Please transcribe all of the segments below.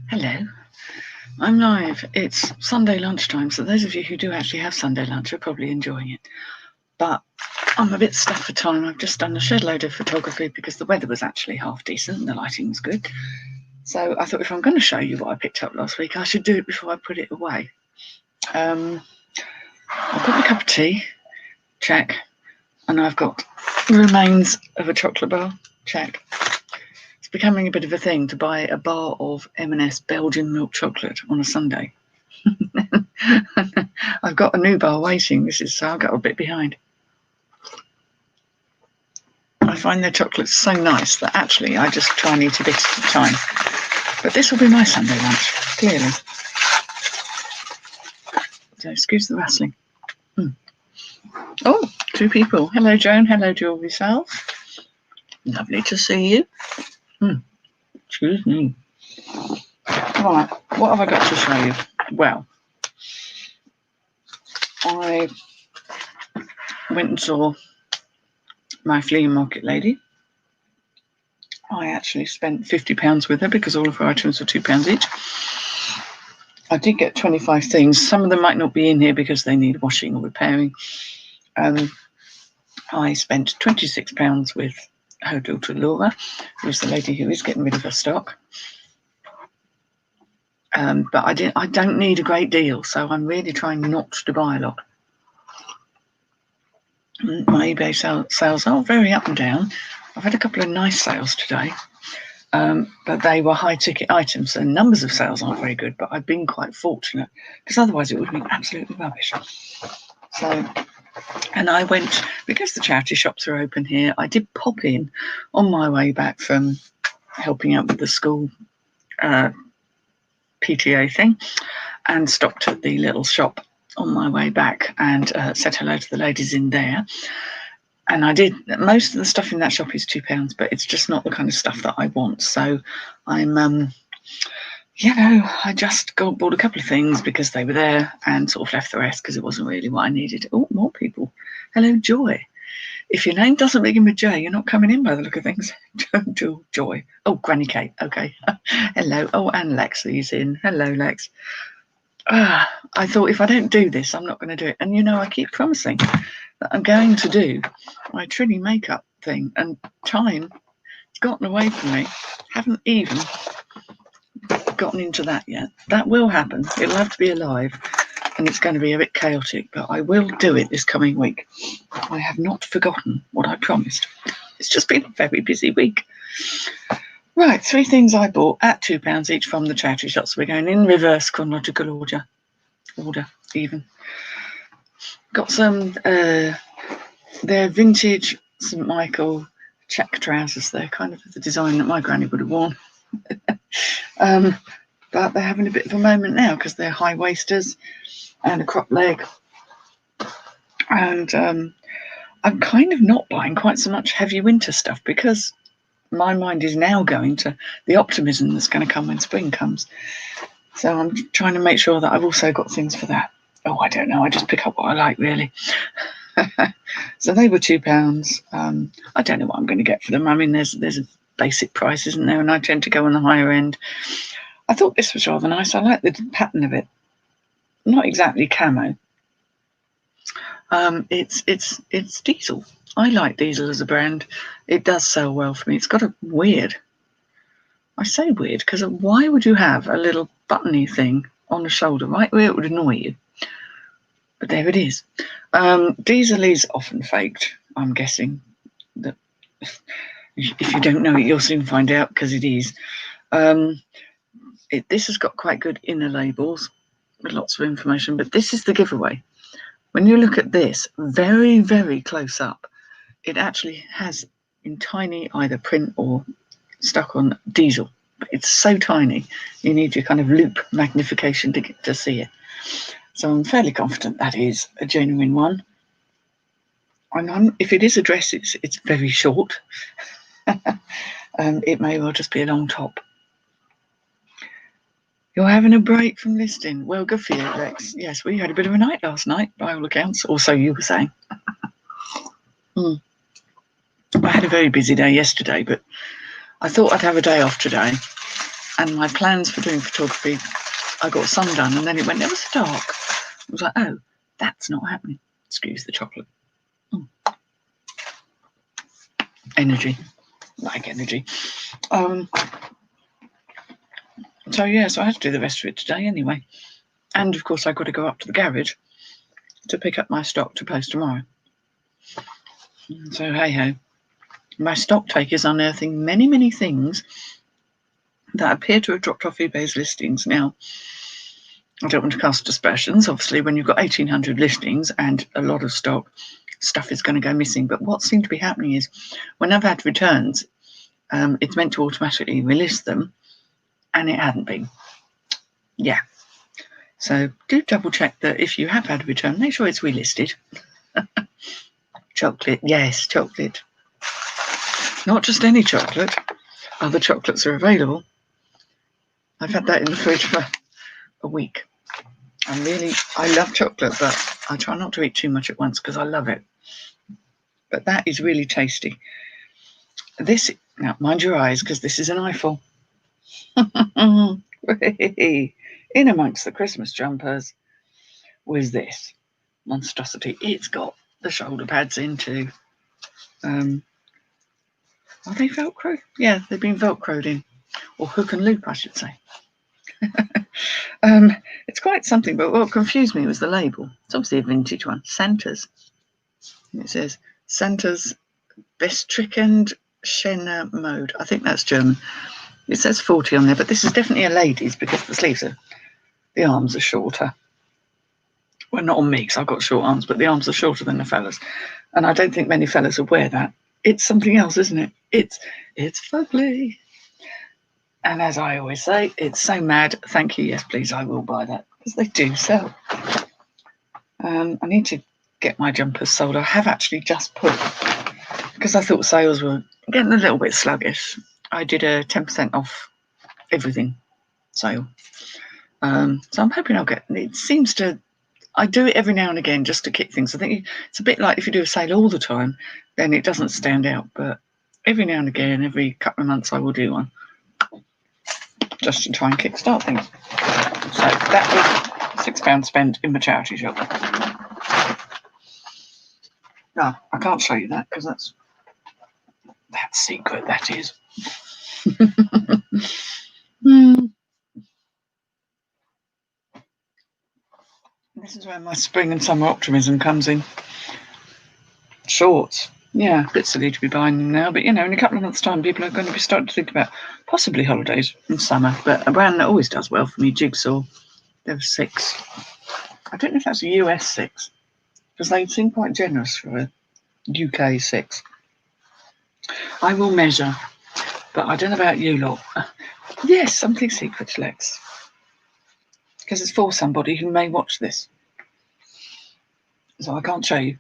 Hello, I'm live. It's Sunday lunchtime, so those of you who do actually have Sunday lunch are probably enjoying it. But I'm a bit stuffed for time. I've just done a shed load of photography because the weather was actually half decent and the lighting was good. So I thought if I'm going to show you what I picked up last week, I should do it before I put it away. I've got my cup of tea, check, and I've got the remains of a chocolate bar, check. It's becoming a bit of a thing to buy a bar of M&S Belgian milk chocolate on a Sunday. I've got a new bar waiting. So I got a bit behind. I find their chocolates so nice that actually I just try and eat a bit at a time. But this will be my Sunday lunch, clearly. So excuse the rustling. Oh, two people. Hello, Joan. Hello, Julie Self. Lovely to see you. Excuse me. Right, what have I got to show you? Well, I went and saw my flea market lady. I actually spent £50 with her because all of her items were £2 each. I did get 25 things. Some of them might not be in here because they need washing or repairing. I spent £26 with her daughter Laura, who's the lady who is getting rid of her stock. But I don't need a great deal, so I'm really trying not to buy a lot. My eBay sales are very up and down. I've had a couple of nice sales today, but they were high ticket items, and numbers of sales aren't very good, but I've been quite fortunate because otherwise it would have been absolutely rubbish. So, and I went, because the charity shops are open here, I did pop in on my way back from helping out with the school PTA thing and stopped at the little shop on my way back and said hello to the ladies in there. And I did. Most of the stuff in that shop is £2, but it's just not the kind of stuff that I want. So I'm, I just bought a couple of things because they were there and sort of left the rest because it wasn't really what I needed. Oh, more people. Hello, Joy. If your name doesn't begin with J, you're not coming in by the look of things. Joy. Oh, Granny Kate. Okay. Hello. Oh, and Lexi's in. Hello, Lex. I thought if I don't do this, I'm not going to do it. And, I keep promising that I'm going to do my Trini makeup thing. And time has gotten away from me. Haven't even gotten into that yet. That will happen. It'll have to be alive. And it's going to be a bit chaotic, but I will do it this coming week. I have not forgotten what I promised. It's just been a very busy week. Right, 3 things I bought at £2 each from the charity shops. We're going in reverse chronological order even. Got some, they're vintage St. Michael check trousers. They're kind of the design that my granny would have worn. But they're having a bit of a moment now because they're high-waisters and a crop leg. And I'm kind of not buying quite so much heavy winter stuff because my mind is now going to the optimism that's going to come when spring comes. So I'm trying to make sure that I've also got things for that. Oh, I don't know. I just pick up what I like, really. So they were £2. I don't know what I'm going to get for them. I mean, there's a basic price, isn't there? And I tend to go on the higher end. I thought this was rather nice. I like the pattern of it. Not exactly camo. It's Diesel. I like Diesel as a brand. It does sell well for me. It's got a weird. I say weird because why would you have a little buttony thing on the shoulder right where it would annoy you? But there it is. Diesel is often faked. I'm guessing that if you don't know it, you'll soon find out because it is. This has got quite good inner labels with lots of information, but this is the giveaway. When you look at this very, very close up, it actually has in tiny either print or stuck on Diesel. But it's so tiny, you need your kind of loop magnification to see it. So I'm fairly confident that is a genuine one. And if it is a dress, it's very short. It may well just be a long top. You're having a break from listing. Well, good for you, Lex. Yes, we had a bit of a night last night, by all accounts, or so you were saying. I had a very busy day yesterday, but I thought I'd have a day off today And my plans for doing photography, I got some done, and then it went ever so dark. I was like, oh, that's not happening. Excuse the chocolate. Energy, like energy. So yeah, so I had to do the rest of it today anyway. And of course, I've got to go up to the garage to pick up my stock to post tomorrow. So hey ho, my stock take is unearthing many, many things that appear to have dropped off eBay's listings. Now, I don't want to cast aspersions. Obviously, when you've got 1,800 listings and a lot of stock, stuff is going to go missing. But what seemed to be happening is when I've had returns, it's meant to automatically relist them, and it hadn't been. Yeah. So do double check that if you have had a return, make sure it's relisted. Chocolate, yes, chocolate. Not just any chocolate. Other chocolates are available. I've had that in the fridge for a week. I love chocolate, but I try not to eat too much at once because I love it. But that is really tasty. This, now mind your eyes because this is an eyeful. In amongst the Christmas jumpers was this monstrosity. It's got the shoulder pads in too. Are they Velcro? Yeah, they've been Velcroed in. Or hook and loop, I should say. It's quite something, but what confused me was the label. It's obviously a vintage one. Santa's. It says Santa's Bestrickend Schenner Mode. I think that's German. It says 40 on there, but this is definitely a ladies because the arms are shorter. Well, not on me because I've got short arms, but the arms are shorter than the fellas. And I don't think many fellas would wear that. It's something else, isn't it? It's fugly. And as I always say, it's so mad. Thank you. Yes, please. I will buy that because they do sell. I need to get my jumpers sold. I have actually just put, because I thought sales were getting a little bit sluggish, I did a 10% off everything sale. So I'm hoping I'll get, it seems to, I do it every now and again just to kick things. I think it's a bit like if you do a sale all the time, then it doesn't stand out. But every now and again, every couple of months, I will do one just to try and kickstart things. So that was £6 spent in my charity shop. No, I can't show you that because that's secret, that is. This is where my spring and summer optimism comes in. Shorts. Yeah, a bit silly to be buying them now, but in a couple of months' time, people are going to be starting to think about possibly holidays in summer. But a brand that always does well for me, Jigsaw. There were 6. I don't know if that's a US 6, because they seem quite generous for a UK 6. I will measure, but I don't know about you lot. Yes, something secret, Lex. Because it's for somebody who may watch this. So I can't show you.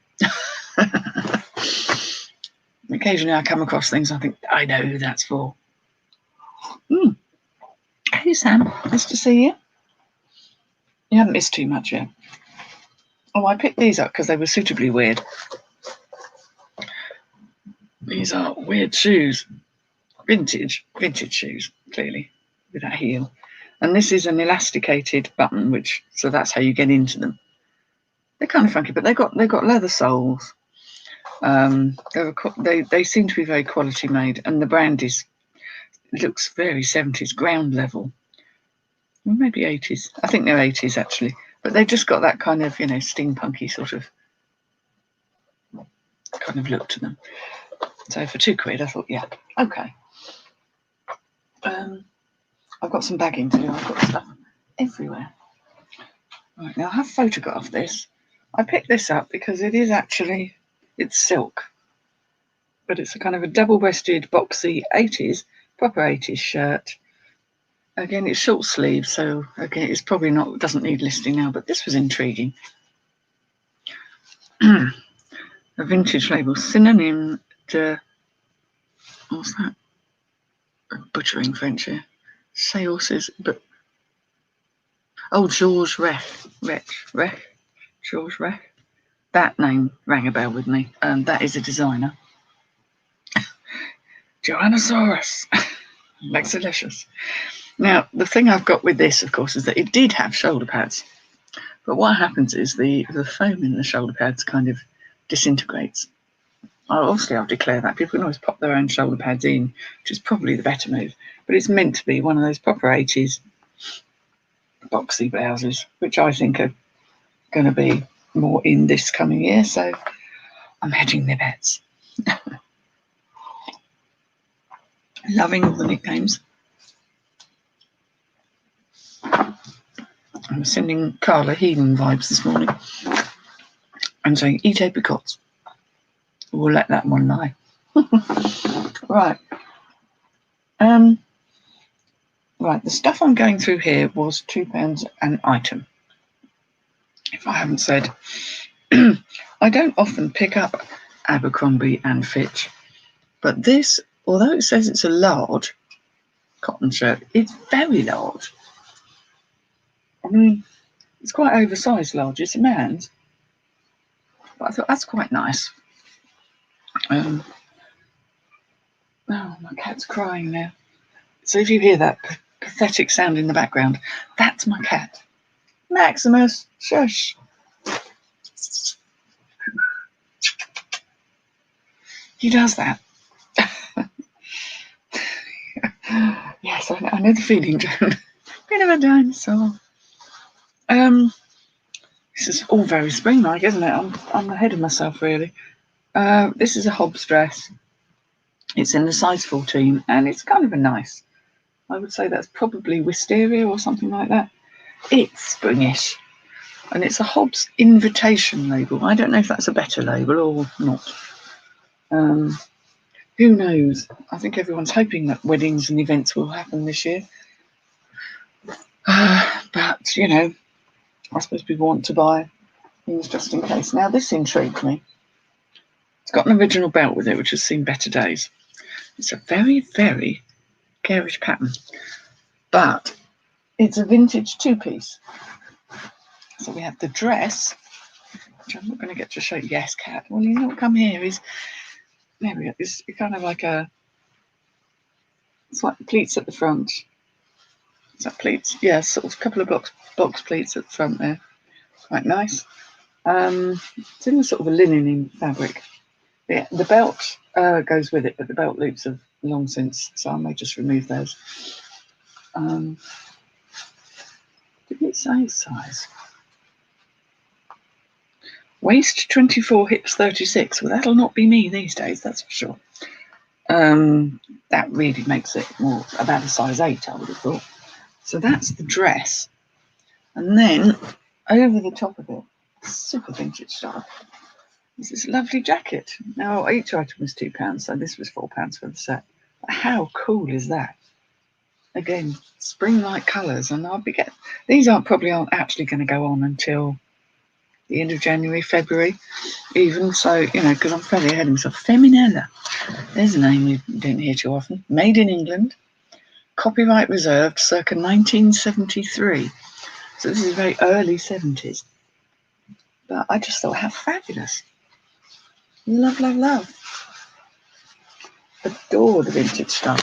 Occasionally I come across things I think, I know who that's for. Hey Sam, nice to see you. You haven't missed too much yet. Oh, I picked these up because they were suitably weird. These are weird shoes. Vintage shoes, clearly, with that heel. And this is an elasticated button, so that's how you get into them. They're kind of funky, but they've got leather soles. They seem to be very quality made, and the brand looks very 70s, ground level. Maybe 80s. I think they're 80s actually, but they've just got that kind of steampunky sort of kind of look to them. So for £2, I thought, yeah, okay. I've got some bagging to do. I've got stuff everywhere. Right, now I have photographed this. I picked this up because it's silk, but it's a kind of a double-breasted, boxy 80s, proper 80s shirt. Again, it's short sleeve, so again, it's probably doesn't need listing now, but this was intriguing. A vintage label, Synonym de, what's that? Butchering French here. Seances, but Georges Rech. Georges Rech. That name rang a bell with me. That is a designer. Johannosaurus. Lexalicious. Now, the thing I've got with this, of course, is that it did have shoulder pads. But what happens is the foam in the shoulder pads kind of disintegrates. Obviously, I'll declare that. People can always pop their own shoulder pads in, which is probably the better move. But it's meant to be one of those proper 80s boxy blouses, which I think are going to be more in this coming year. So I'm hedging my bets. Loving all the nicknames. I'm sending Carla Healing vibes this morning. I'm saying, eat apricots. We'll let that one lie. Right. Right, the stuff I'm going through here was £2 an item. If I haven't said, I don't often pick up Abercrombie and Fitch, but this, although it says it's a large cotton shirt, it's very large. I mean, it's quite oversized large. It's a man's, but I thought that's quite nice. Oh, my cat's crying now. So if you hear that pathetic sound in the background, that's my cat. Maximus, shush. He does that. Yes, I know the feeling, Joan. Bit of a dinosaur. This is all very spring-like, isn't it? I'm ahead of myself, really. This is a Hobbs dress. It's in the size 14, and it's kind of a nice. I would say that's probably wisteria or something like that. It's springish, and it's a Hobbs invitation label. I don't know if that's a better label or not. Who knows? I think everyone's hoping that weddings and events will happen this year. But, you know, I suppose people want to buy things just in case. Now, this intrigued me. It's got an original belt with it, which has seen better days. It's a very, very garish pattern. But it's a vintage two-piece. So we have the dress, which I'm not going to get to show you. Yes, cat. Well, you know what, come here. There we go. It's kind of like it's like pleats at the front. Is that pleats? Yeah, sort of a couple of box pleats at the front there. Quite nice. It's in a sort of a linen fabric. Yeah, the belt goes with it, but the belt loops have long since, so I may just remove those. Did it say size? Waist 24, hips 36. Well, that'll not be me these days, that's for sure. That really makes it more about a size 8, I would have thought. So that's the dress. And then over the top of it, super vintage style, is this lovely jacket. Now, each item was £2, so this was £4 for the set. But how cool is that? Again, spring-like colours, and these aren't actually going to go on until the end of January, February, even. So, you know, because I'm fairly ahead of myself. Feminella. There's a name you don't hear too often. Made in England. Copyright reserved circa 1973. So this is very early 70s. But I just thought, how fabulous. Love, love, love. Adore the vintage stuff.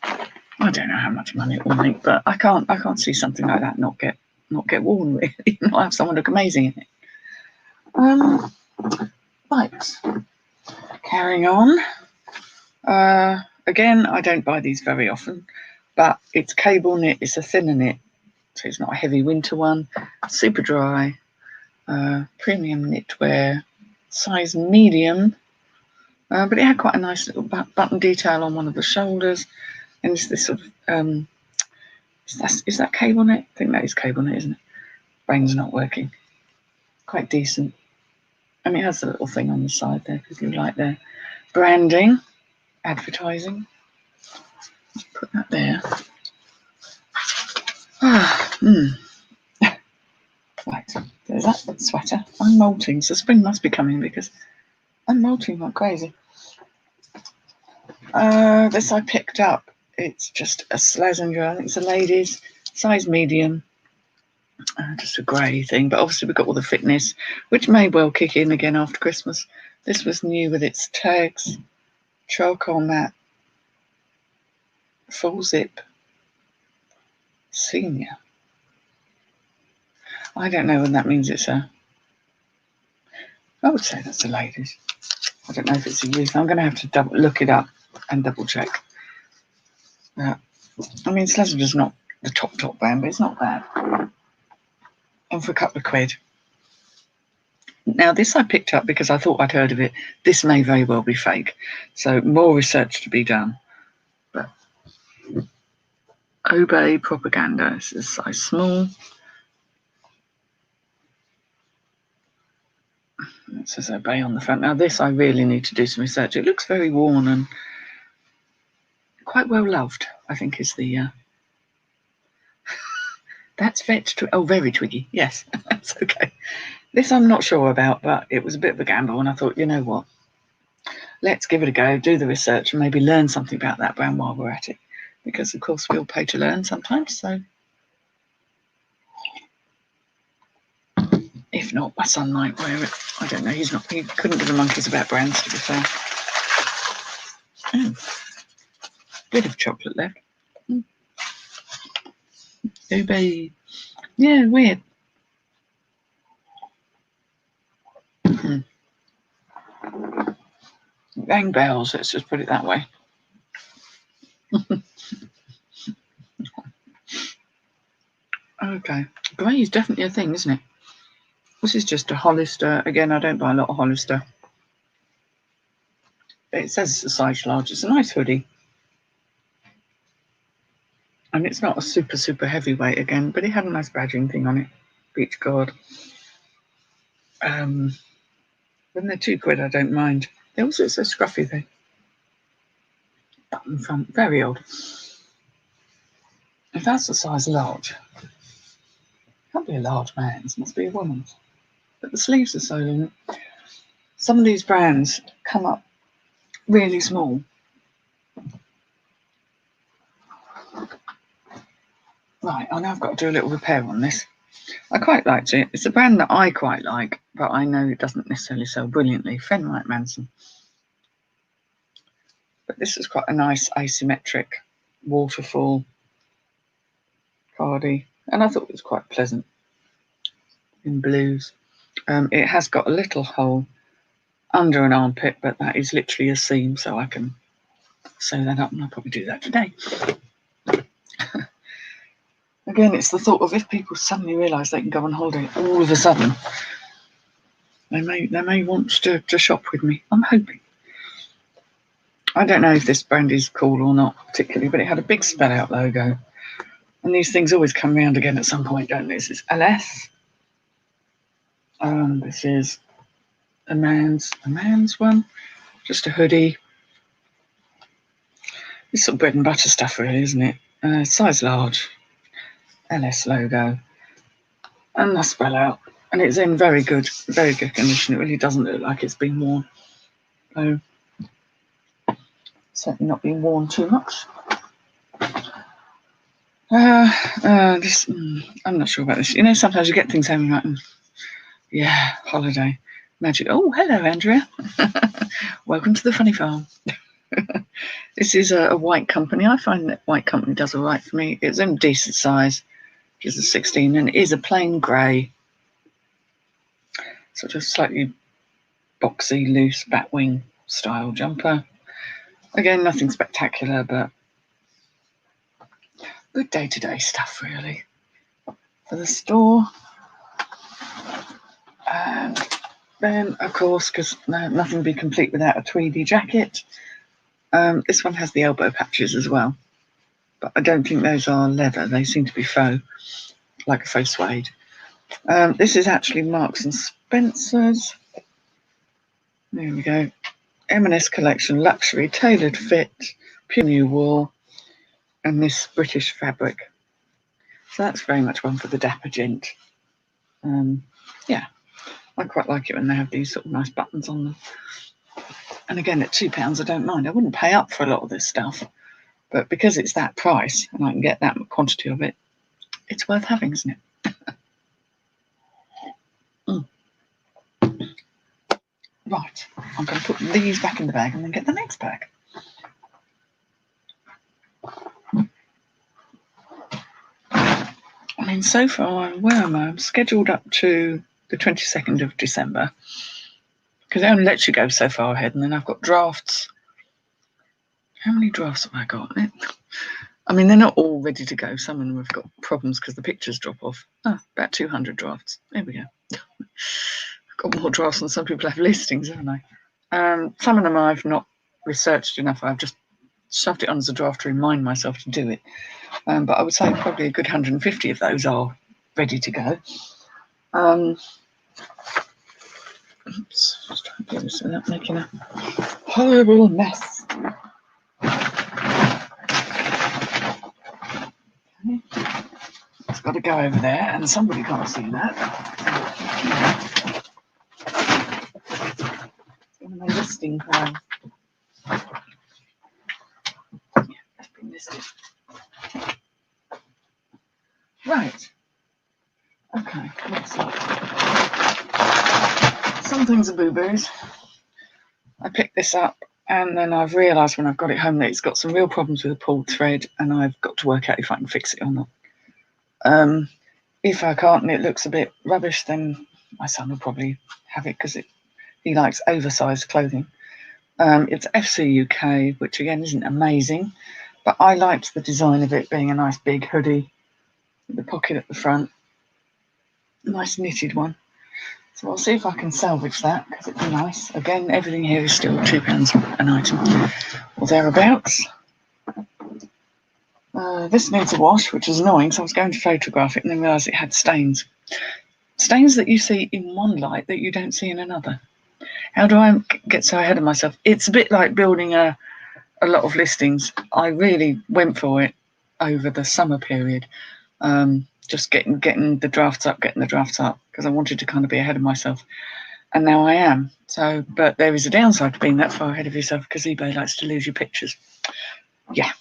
I don't know how much money it will make, but I can't see something like that not get worn, really. Not have someone look amazing in it. Right. Carrying on. Again, I don't buy these very often, but it's cable knit. It's a thinner knit, so it's not a heavy winter one. Super dry. Premium knitwear. Size medium. But it had quite a nice little button detail on one of the shoulders. And it's this sort of, is that cable knit? I think that is cable knit, isn't it? Brain's not working. Quite decent. And it has a little thing on the side there, because you like their branding, advertising. Just put that there. Right, there's that sweater. I'm molting, so spring must be coming because I'm molting like crazy. This I picked up. It's just a Slazenger. I think it's a ladies, size medium. Just a grey thing, but obviously we've got all the fitness, which may well kick in again after Christmas. This was new with its tags, charcoal matte, full zip, Senior. I don't know when that means it's a... I would say that's a ladies. I don't know if it's a youth. I'm going to have to look it up and double check. I mean, Slezer's not the top brand, but it's not bad. And for a couple of quid. Now, this I picked up because I thought I'd heard of it. This may very well be fake. So more research to be done. But Obey Propaganda. This is size small. It says Obey on the front. Now, this I really need to do some research. It looks very worn and quite well loved, I think is the... That's very twiggy. Yes, that's okay. This I'm not sure about, but it was a bit of a gamble, and I thought, you know what? Let's give it a go, do the research, and maybe learn something about that brand while we're at it. Because, of course, we all pay to learn sometimes, so... If not, my son might wear it. I don't know, he couldn't give a monkeys about brands, to be fair. Oh, bit of chocolate left. Obey. Yeah, weird. Bang bells, let's just put it that way. Okay, grey is definitely a thing, isn't it? This is just a Hollister. Again, I don't buy a lot of Hollister. It says it's a size large. It's a nice hoodie. And it's not a super heavyweight again, but it had a nice badging thing on it. Beach Guard. When they're £2, I don't mind. They also, it's so scruffy though. Button front, very odd. If that's a size large, it can't be a large man's, it must be a woman's. But the sleeves are so long. Some of these brands come up really small. Right, I know I've got to do a little repair on this. I quite liked it. It's a brand that I quite like, but I know it doesn't necessarily sell brilliantly. Fenwright Manson. But this is quite a nice asymmetric waterfall cardi, and I thought it was quite pleasant in blues. It has got a little hole under an armpit, but that is literally a seam, so I can sew that up, and I'll probably do that today. Again, it's the thought of if people suddenly realise they can go on holiday all of a sudden, they may want to shop with me. I'm hoping. I don't know if this brand is cool or not particularly, but it had a big spell out logo. And these things always come round again at some point, don't they? This is LS. This is a man's one. Just a hoodie. It's sort of bread and butter stuff really, isn't it? Size large. LS logo. And the spell out. And it's in very good condition. It really doesn't look like it's been worn. So, certainly not been worn too much. I'm not sure about this. You know, sometimes you get things home like, yeah, holiday, magic. Oh, hello, Andrea. Welcome to the funny farm. This is a white company. I find that white company does all right for me. It's in decent size, which is a 16, and it is a plain grey, sort of slightly boxy, loose batwing style jumper. Again, nothing spectacular, but good day-to-day stuff, really. For the store. And then, of course, because nothing would be complete without a tweedy jacket, this one has the elbow patches as well. But I don't think those are leather. They seem to be faux, like a faux suede. This is actually Marks and Spencer's. There we go. M&S collection, luxury, tailored fit, pure new wool, and this British fabric. So that's very much one for the dapper gent. Yeah, I quite like it when they have these sort of nice buttons on them. And again, at £2, I don't mind. I wouldn't pay up for a lot of this stuff. But because it's that price and I can get that quantity of it, it's worth having, isn't it? Right, I'm going to put these back in the bag and then get the next bag. mean, so far, where am I? I'm scheduled up to the 22nd of December, because it only lets you go so far ahead, and then I've got drafts. How many drafts have I got? I mean, they're not all ready to go. Some of them have got problems because the pictures drop off. About 200 drafts. There we go. I've got more drafts than some people have listings, haven't I? Some of them I've not researched enough. I've just shoved it on as a draft to remind myself to do it. But I would say probably a good 150 of those are ready to go. Oops, just try and do this without making a horrible mess. Okay. It's got to go over there, and somebody can't see that. It's in my listing pile. Yeah, it's been listed. Right. Okay, looks like some things are boo-boos. I picked this up, and then I've realised when I've got it home that it's got some real problems with the pulled thread, and I've got to work out if I can fix it or not. If I can't and it looks a bit rubbish, then my son will probably have it because he likes oversized clothing. It's FC UK, which again isn't amazing, but I liked the design of it being a nice big hoodie with the pocket at the front. A nice knitted one. So I'll see if I can salvage that because it'd be nice. Again, everything here is still £2 an item or thereabouts. This needs a wash, which is annoying, so I was going to photograph it and then realised it had stains. Stains that you see in one light that you don't see in another. How do I get so ahead of myself? It's a bit like building a lot of listings. I really went for it over the summer period, just getting the drafts up, because I wanted to kind of be ahead of myself. And now I am. So, but there is a downside to being that far ahead of yourself because eBay likes to lose your pictures. Yeah.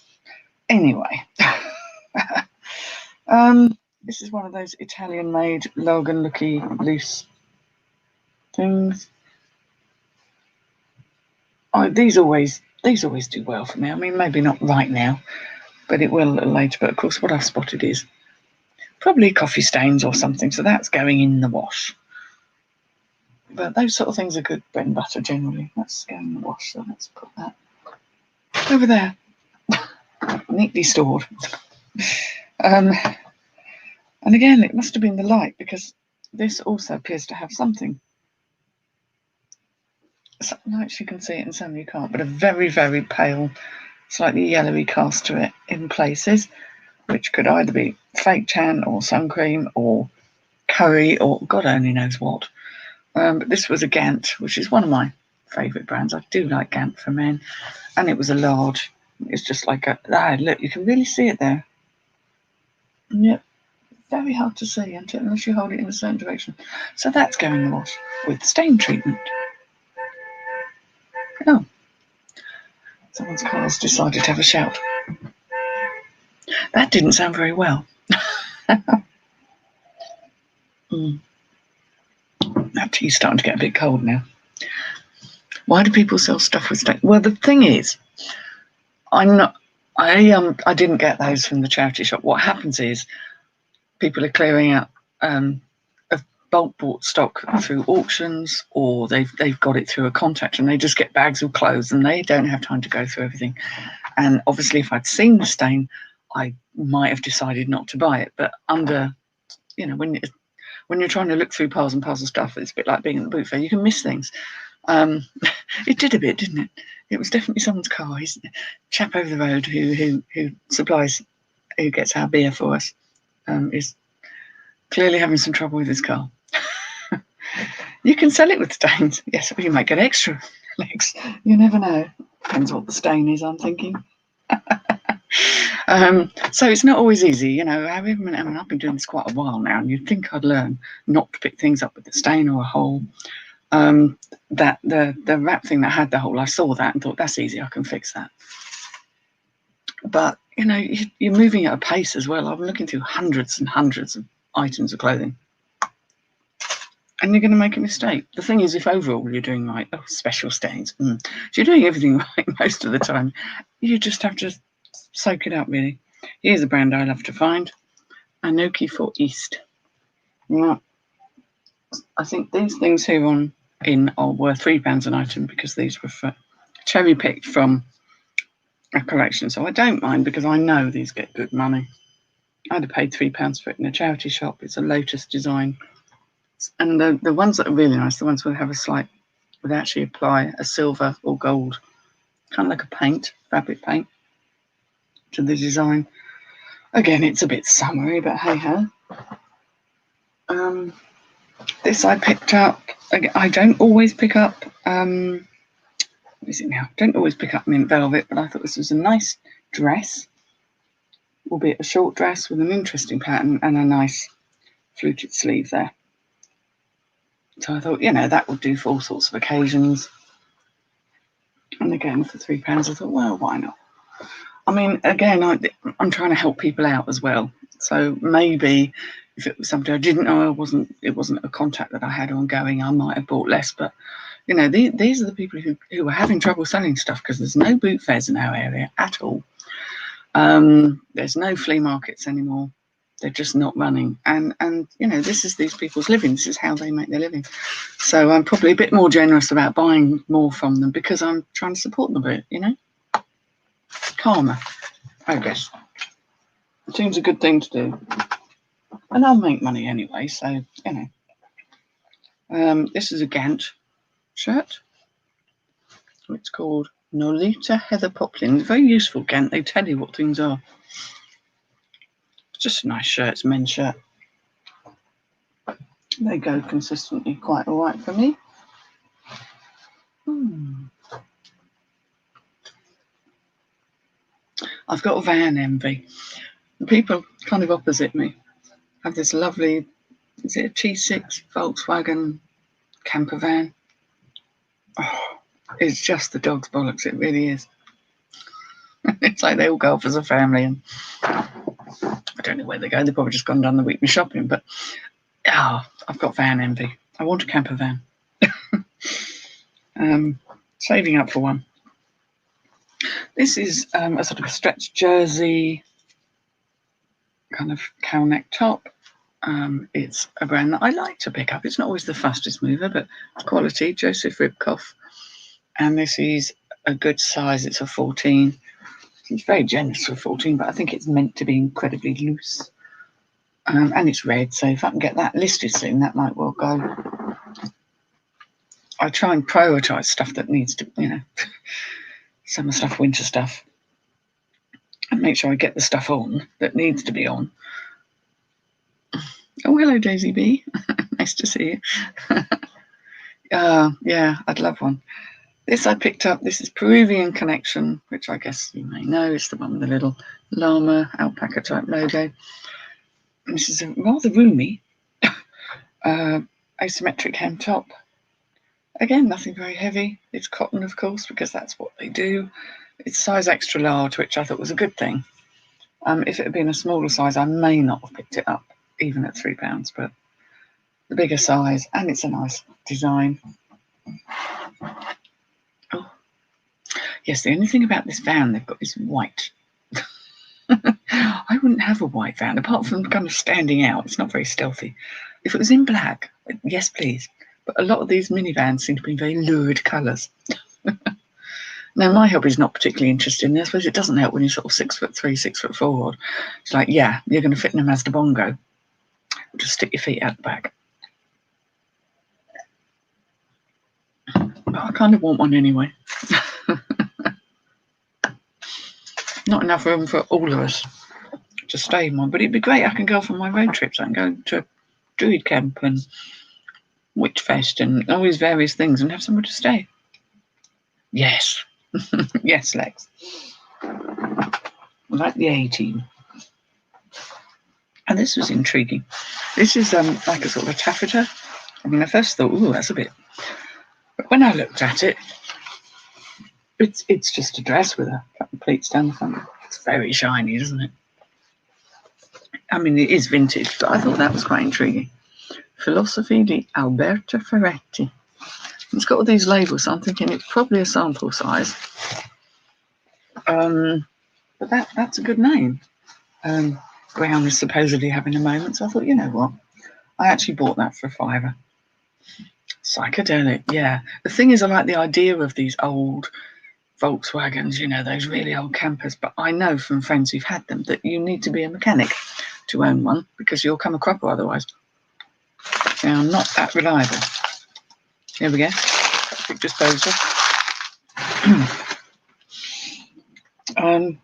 Anyway. This is one of those Italian-made Logan-looky loose things. These always do well for me. I mean, maybe not right now, but it will a little later. But of course, what I've spotted is probably coffee stains or something. So that's going in the wash. But those sort of things are good bread and butter generally. That's going in the wash. So let's put that over there, neatly stored. And again, it must have been the light because this also appears to have something. Some lights you can see it and some you can't, but a very, very pale, slightly yellowy cast to it in places, which could either be fake tan or sun cream or curry or God only knows what. But this was a Gant, which is one of my favourite brands. I do like Gant for men, and it was a large. It's just like look, you can really see it there. Yep. Very hard to see unless you hold it in a certain direction. So that's going in the wash with stain treatment. Oh, someone's car's decided to have a shout. That didn't sound very well. That tea's starting to get a bit cold now. Why do people sell stuff with stain? Well, the thing is, I didn't get those from the charity shop. What happens is people are clearing out of bulk bought stock through auctions, or they've got it through a contact and they just get bags of clothes and they don't have time to go through everything. And obviously if I'd seen the stain, I might have decided not to buy it. But when you're trying to look through piles and piles of stuff, it's a bit like being at the boot fair. You can miss things. It did a bit, didn't it? It was definitely someone's car. He's a chap over the road who gets our beer for us, is clearly having some trouble with his car. You can sell it with stains. Yes, but you might get extra legs. You never know. Depends what the stain is, I'm thinking. So it's not always easy, I've been doing this quite a while now, and you'd think I'd learn not to pick things up with a stain or a hole. That the wrap thing that had the hole, I saw that and thought that's easy, I can fix that. But you're moving at a pace as well. I'm looking through hundreds and hundreds of items of clothing, and you're going to make a mistake. The thing is, if overall you're doing right, special stains. If you're doing everything right most of the time, you just have to soak it up, really. Here's a brand I love to find. Anuki for East. Now, I think these things here were worth £3 an item because these were cherry picked from a collection. So I don't mind because I know these get good money. I'd have paid £3 for it in a charity shop. It's a lotus design. And the ones that are really nice, the ones that have a slight, would actually apply a silver or gold, kind of like a paint, fabric paint, to the design. Again, it's a bit summery, but hey ho. This I picked up. I don't always pick up. What is it now? Don't always pick up mint velvet, but I thought this was a nice dress, albeit a short dress with an interesting pattern and a nice fluted sleeve there. So I thought, that would do for all sorts of occasions. And again, for £3, I thought, well, why not? I mean, again, I'm trying to help people out as well. So maybe if it was something I didn't know, it wasn't a contact that I had ongoing, I might have bought less. But, these are the people who are having trouble selling stuff because there's no boot fairs in our area at all. There's no flea markets anymore. They're just not running. And this is these people's living. This is how they make their living. So I'm probably a bit more generous about buying more from them because I'm trying to support them a bit, Karma, I guess. It seems a good thing to do. And I'll make money anyway, so, this is a Gant shirt. It's called Nolita Heather Poplin. Very useful, Gant. They tell you what things are. It's just a nice shirt. It's a men's shirt. They go consistently quite all right for me. I've got a van envy. The people kind of opposite me have this lovely, is it a T6 Volkswagen camper van? Oh, it's just the dog's bollocks. It really is. It's like they all go off as a family, and I don't know where they go. They've probably just gone down the weekly shopping. But I've got van envy. I want a camper van. Saving up for one. This is a sort of a stretch jersey, kind of cowl neck top. It's a brand that I like to pick up. It's not always the fastest mover, but quality. Joseph Ribkoff, and this is a good size. It's a 14. It's very generous for 14, but I think it's meant to be incredibly loose. And it's red, so if I can get that listed soon, that might well go. I try and prioritise stuff that needs to, summer stuff, winter stuff, and make sure I get the stuff on that needs to be on. Oh, hello, Daisy B. Nice to see you. Yeah, I'd love one. This I picked up. This is Peruvian Connection, which I guess you may know. It's the one with the little llama alpaca type logo. And this is a rather roomy asymmetric hem top. Again, nothing very heavy. It's cotton, of course, because that's what they do. It's size extra large, which I thought was a good thing. If it had been a smaller size, I may not have picked it up, even at £3. But the bigger size, and it's a nice design. Oh, yes, the only thing about this van they've got is white. I wouldn't have a white van, apart from kind of standing out. It's not very stealthy. If it was in black, yes, please. But a lot of these minivans seem to be very lurid colours. Now, my hobby's not particularly interested in this, but it doesn't help when you're sort of 6'3", 6'4". It's like, yeah, you're going to fit in a Mazda Bongo. Just stick your feet out the back. But I kind of want one anyway. Not enough room for all of us to stay in one, but it'd be great. I can go off on my road trips. I can go to Druid Camp and Witchfest and all these various things and have somewhere to stay. Yes. Yes, Lex. Like the 18. And this was intriguing. This is like a sort of a taffeta. I mean, I first thought, ooh, that's a bit. But when I looked at it, it's just a dress with a couple of pleats down the front. It's very shiny, isn't it? I mean, it is vintage, but I thought that was quite intriguing. Philosophy di Alberto Ferretti. It's got all these labels, so I'm thinking it's probably a sample size. But that's a good name. Brown is supposedly having a moment. So I thought, you know what? I actually bought that for £5. Psychedelic, yeah. The thing is, I like the idea of these old Volkswagens, you know, those really old campers. But I know from friends who've had them that you need to be a mechanic to own one because you'll come a cropper otherwise. They are not that reliable. Here we go. Quick disposal.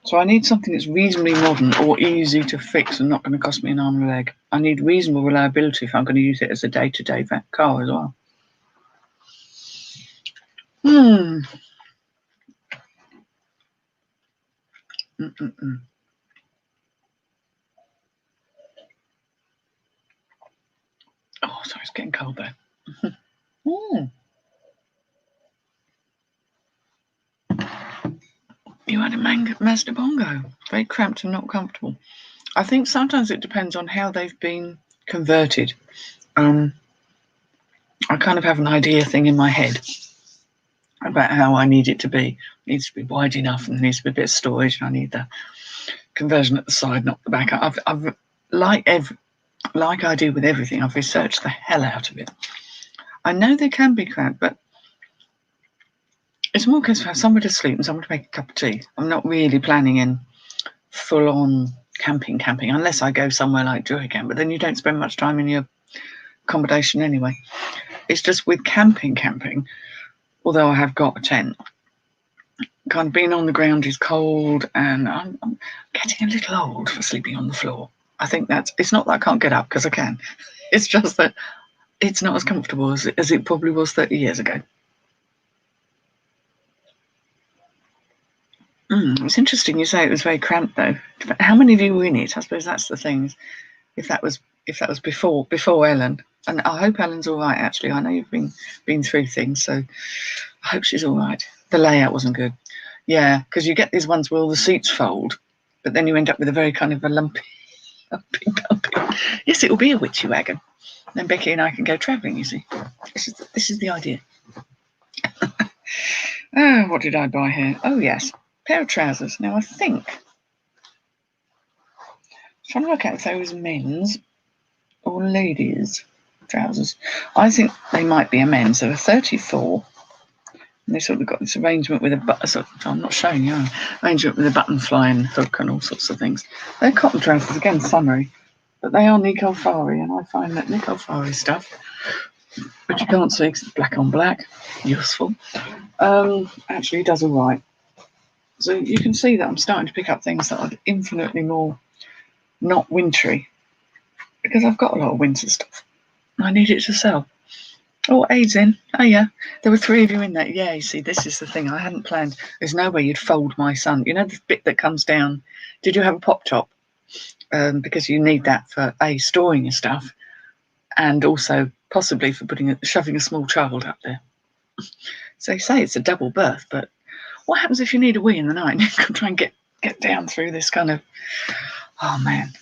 So I need something that's reasonably modern or easy to fix and not going to cost me an arm and a leg. I need reasonable reliability if I'm going to use it as a day-to-day car as well. Oh, sorry, it's getting cold there. You had a Mazda Bongo. Very cramped and not comfortable. I think sometimes it depends on how they've been converted. I kind of have an idea thing in my head about how I need it to be. It needs to be wide enough and there needs to be a bit of storage. And I need the conversion at the side, not the back. I've like I do with everything, I've researched the hell out of it. I know they can be cramped, but it's more because I have somewhere to sleep and somewhere to make a cup of tea. I'm not really planning in full-on camping, unless I go somewhere like Joy Camp, but then you don't spend much time in your accommodation anyway. It's just with camping, although I have got a tent, kind of being on the ground is cold and I'm getting a little old for sleeping on the floor. I think it's not that I can't get up because I can. It's just that it's not as comfortable as it probably was 30 years ago. It's interesting you say it was very cramped though. How many of you were in it? I suppose that's the thing. If that was before Ellen, and I hope Ellen's all right. Actually, I know you've been through things, so I hope she's all right. The layout wasn't good. Yeah, because you get these ones where all the seats fold, but then you end up with a very kind of a lumpy. Yes, it will be a witchy wagon. Then Becky and I can go travelling. You see, this is the idea. Oh, what did I buy here? Oh yes, pair of trousers. Now I think I'm trying to work out if they was men's or ladies' trousers. I think they might be a men's. They were 34. And they sort of got this arrangement with a button. I'm not showing you. Arrangement with a button flying hook and all sorts of things. They're cotton trousers, again, summery, but they are Nicole Fari, and I find that Nicole Fari stuff, which you can't see because it's black on black, useful, actually does all right. So you can see that I'm starting to pick up things that are infinitely more not wintry, because I've got a lot of winter stuff. I need it to sell. Oh, Aid's in. Oh, yeah. There were 3 of you in that. Yeah, you see, this is the thing. I hadn't planned. There's no way you'd fold my son. You know the bit that comes down? Did you have a pop top? Because you need that for, A, storing your stuff, and also possibly for shoving a small child up there. So you say it's a double berth, but what happens if you need a wee in the night? You can try and get down through this kind of... Oh, man.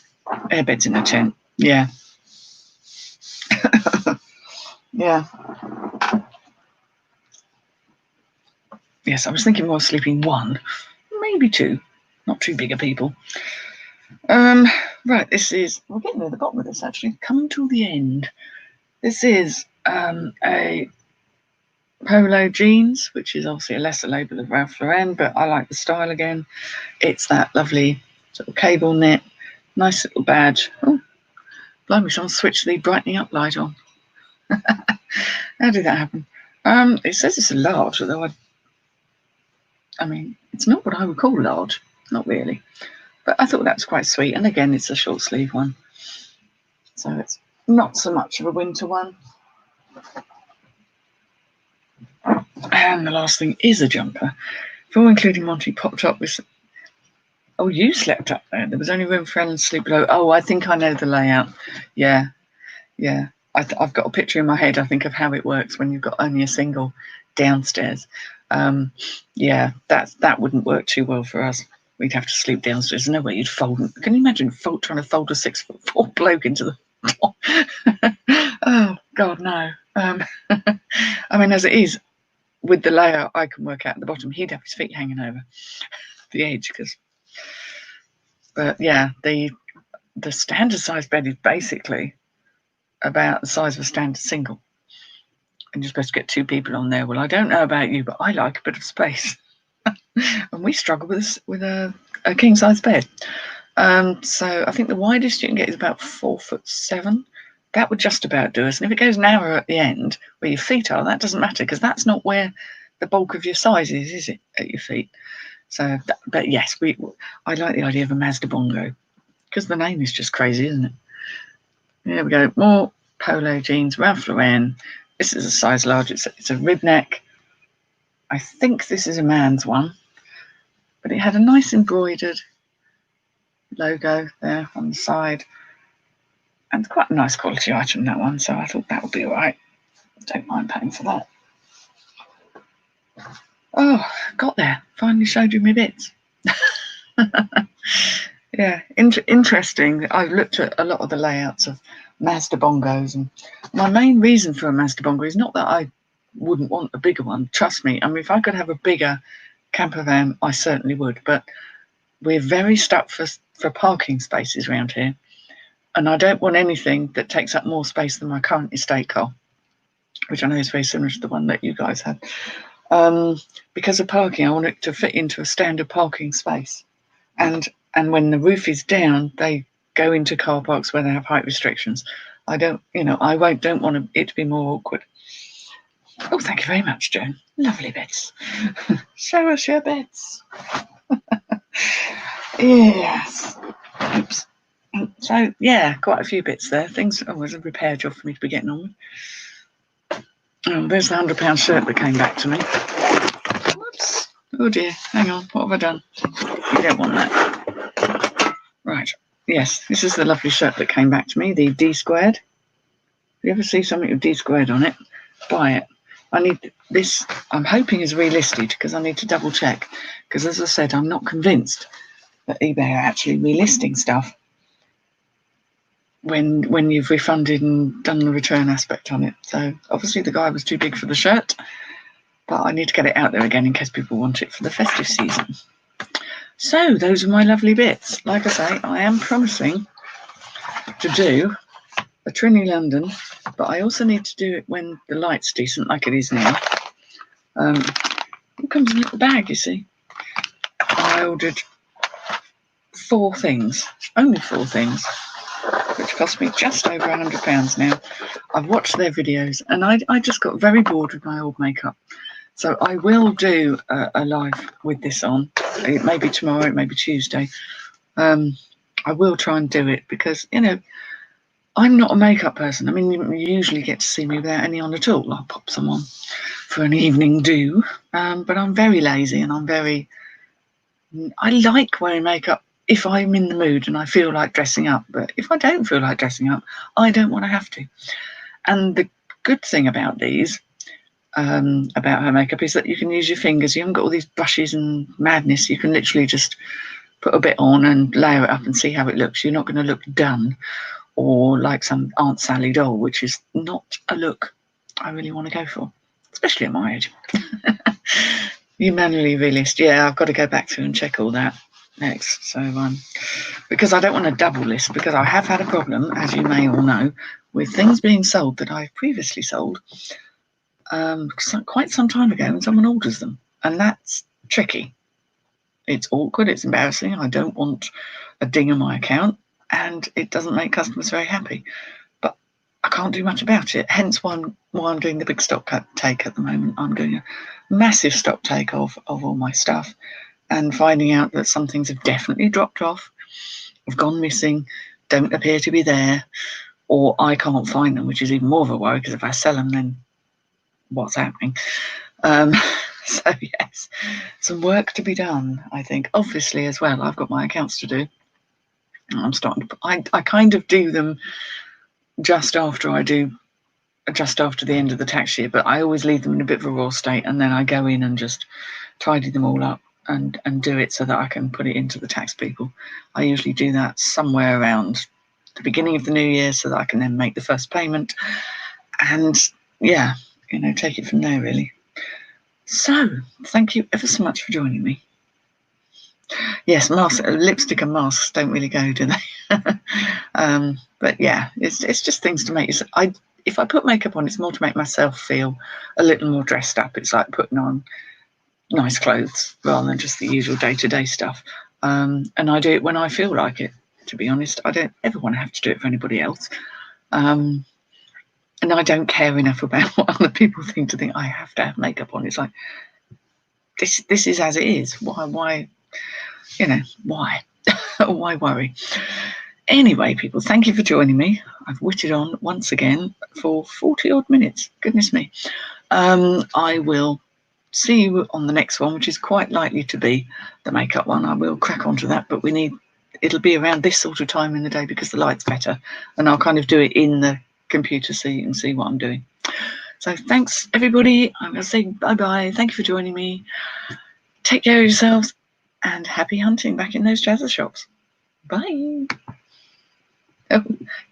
Airbeds in a tent. Yeah. Yeah. Yes, I was thinking more of sleeping 1, maybe 2, not too big a people. Right, this is, we're getting near the bottom of this actually, coming to the end. This is a polo jeans, which is obviously a lesser label of Ralph Lauren, but I like the style again. It's that lovely sort of cable knit, nice little badge. Oh, blimey, someone switched the brightening up light on. How did that happen? It says it's a large, although I mean, it's not what I would call large, not really. But I thought that was quite sweet. And again, it's a short sleeve one. So it's not so much of a winter one. And the last thing is a jumper. For including Monty popped up with... Oh, you slept up there. There was only room for Ellen to sleep below. Oh, I think I know the layout. Yeah. I've got a picture in my head, I think, of how it works when you've got only a single downstairs. Yeah, that wouldn't work too well for us. We'd have to sleep downstairs. There's no way you'd fold. Can you imagine trying to fold a 6'4" bloke into the door? Oh, God, no. I mean, as it is, with the layout I can work out at the bottom, he'd have his feet hanging over the edge. But yeah, the standard size bed is basically about the size of a standard single. And you're supposed to get 2 people on there. Well, I don't know about you, but I like a bit of space. And we struggle with a king size bed. So I think the widest you can get is about 4'7". That would just about do us. And if it goes narrower at the end where your feet are, that doesn't matter, because that's not where the bulk of your size is it, at your feet? So, but yes, I like the idea of a Mazda Bongo, because the name is just crazy, isn't it? There we go. More polo jeans, Ralph Lauren. This is a size large. It's a rib neck. I think this is a man's one, but it had a nice embroidered logo there on the side, and quite a nice quality item, that one, so I thought that would be all right. Don't mind paying for that. Oh, got there. Finally showed you my bits. Yeah, interesting. I've looked at a lot of the layouts of Mazda Bongos, and my main reason for a Mazda Bongo is not that I wouldn't want a bigger one. Trust me. I mean, if I could have a bigger camper van, I certainly would. But we're very stuck for parking spaces around here, and I don't want anything that takes up more space than my current estate car, which I know is very similar to the one that you guys had. Because of parking, I want it to fit into a standard parking space, and when the roof is down, they go into car parks where they have height restrictions. I don't want it to be more awkward. Oh, thank you very much, Joan. Lovely bits. Show us your bits. Yes. Oops. So, yeah, quite a few bits there. Things. Oh, there's a repair job for me to be getting on with. Oh, there's the £100 shirt that came back to me. Whoops. Oh dear. Hang on. What have I done? You don't want that. Right. Yes, this is the lovely shirt that came back to me, the D squared. If you ever see something with D squared on it, buy it. I need this. I'm hoping is relisted, because I need to double check. Because as I said, I'm not convinced that eBay are actually relisting stuff when you've refunded and done the return aspect on it. So obviously the guy was too big for the shirt, but I need to get it out there again in case people want it for the festive season. So those are my lovely bits. Like I say, I am promising to do a Trinny London, but I also need to do it when the light's decent, like it is now. It comes in a little bag, you see. I ordered 4 things, only 4 things, which cost me just over £100 now. I've watched their videos, and I just got very bored with my old makeup. So I will do a live with this on. It may be tomorrow, it may be Tuesday. I will try and do it, because, I'm not a makeup person. I mean, you usually get to see me without any on at all. I'll pop some on for an evening do. But I'm very lazy, and I like wearing makeup if I'm in the mood and I feel like dressing up. But if I don't feel like dressing up, I don't want to have to. And the good thing about these, about her makeup, is that you can use your fingers. You haven't got all these brushes and madness. You can literally just put a bit on and layer it up and see how it looks. You're not going to look done or like some Aunt Sally doll, which is not a look I really want to go for, especially at my age. You manually relist. Yeah, I've got to go back through and check all that next. So, because I don't want to double list, because I have had a problem, as you may all know, with things being sold that I've previously sold quite some time ago, and someone orders them, and that's tricky. It's awkward. It's embarrassing. I don't want a ding on my account, and it doesn't make customers very happy. But I can't do much about it. Hence why I'm doing the big stock take at the moment. I'm doing a massive stock take of all my stuff, and finding out that some things have definitely dropped off, have gone missing, don't appear to be there, or I can't find them, which is even more of a worry, because if I sell them, then what's happening? So yes, some work to be done, I think. Obviously, as well, I've got my accounts to do. I'm starting to. I kind of do them just after the end of the tax year, but I always leave them in a bit of a raw state, and then I go in and just tidy them all up and do it so that I can put it into the tax people. I usually do that somewhere around the beginning of the new year, so that I can then make the first payment, and yeah, take it from there really. So thank you ever so much for joining me. Yes, lipstick and masks don't really go, do they? But yeah, it's just things to make you. If I put makeup on, it's more to make myself feel a little more dressed up. It's like putting on nice clothes rather than just the usual day-to-day stuff. And I do it when I feel like it. To be honest, I don't ever want to have to do it for anybody else. And I don't care enough about what other people think to think I have to have makeup on. It's like this is as it is. Why? You know, why? Why worry? Anyway, people, thank you for joining me. I've witted on once again for 40 odd minutes. Goodness me. I will see you on the next one, which is quite likely to be the makeup one. I will crack onto that, but it'll be around this sort of time in the day because the light's better, and I'll kind of do it in the computer so you can see what I'm doing. So thanks, everybody. I'm going to say bye-bye. Thank you for joining me. Take care of yourselves, and happy hunting back in those jazzer shops. Bye. Oh.